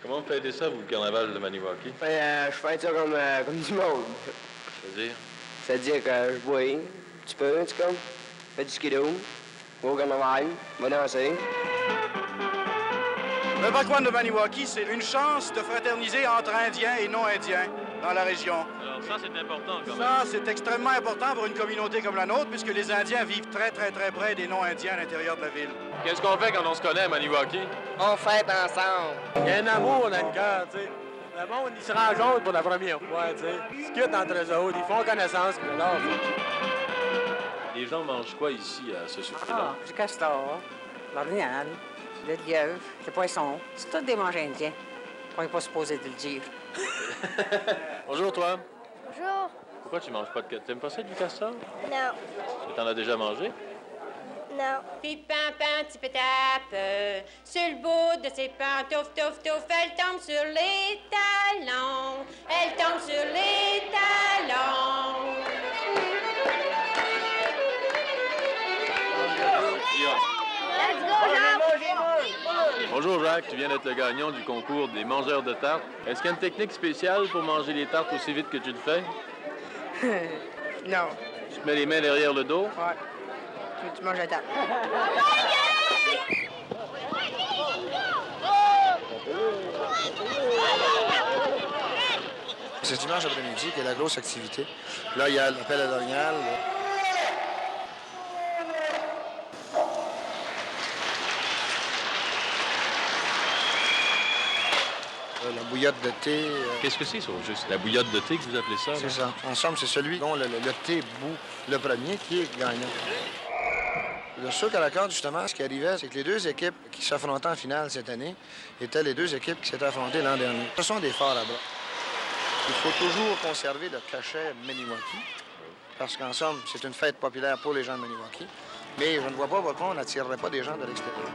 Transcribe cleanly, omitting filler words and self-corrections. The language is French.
Comment vous fêtez ça, vous, le carnaval de Maniwaki? Je fête ça comme du monde. C'est-à-dire? C'est-à-dire que je bois un petit peu, tu comme. Fais du skidoo, va au carnaval, va danser. Le Bakwan de Maniwaki, c'est une chance de fraterniser entre Indiens et non-Indiens dans la région. Alors ça, c'est important quand même. Ça, c'est extrêmement important pour une communauté comme la nôtre, puisque les Indiens vivent très, très, très près des non-Indiens à l'intérieur de la ville. Qu'est-ce qu'on fait quand on se connaît à Maniwaki? On fête ensemble. Il y a un amour dans le cœur, tu sais. Le monde, ils se rencontrent pour la première fois, tu sais. Ils discutent entre eux autres, ils font connaissance, puis j'adore ça. Les gens mangent quoi ici à ce souper-là? Du castor, l'orignal, le lièvre, le poisson. C'est tout des manges indiens. On n'est pas supposé de le dire. Bonjour, toi. Bonjour. Pourquoi tu manges pas de castor? T'aimes pas ça du castor? Non. Mais t'en as déjà mangé? Non. Pimpin, petit pétape, sur le bout de ses pantoufles, touf, touf, elle tombe sur les talons, elle tombe sur les talons. Let's go, Jacques! Bonjour, Jacques. Tu viens d'être le gagnant du concours des mangeurs de tartes. Est-ce qu'il y a une technique spéciale pour manger les tartes aussi vite que tu le fais? Non. Tu te mets les mains derrière le dos? Ouais. Tu manges la table. C'est dimanche après-midi qu'il y a la grosse activité. Là, il y a l'appel à l'orignal. La bouillotte de thé. Qu'est-ce que c'est, ça, juste? La bouillotte de thé que vous appelez ça? C'est ça. En somme, c'est celui dont le thé bout le premier qui est gagnant. Le sucre à la corde, justement, ce qui arrivait, c'est que les deux équipes qui s'affrontaient en finale cette année étaient les deux équipes qui s'étaient affrontées l'an dernier. Ce sont des forts à bras. Il faut toujours conserver le cachet Maniwaki, parce qu'en somme, c'est une fête populaire pour les gens de Maniwaki. Mais je ne vois pas pourquoi on n'attirerait pas des gens de l'extérieur.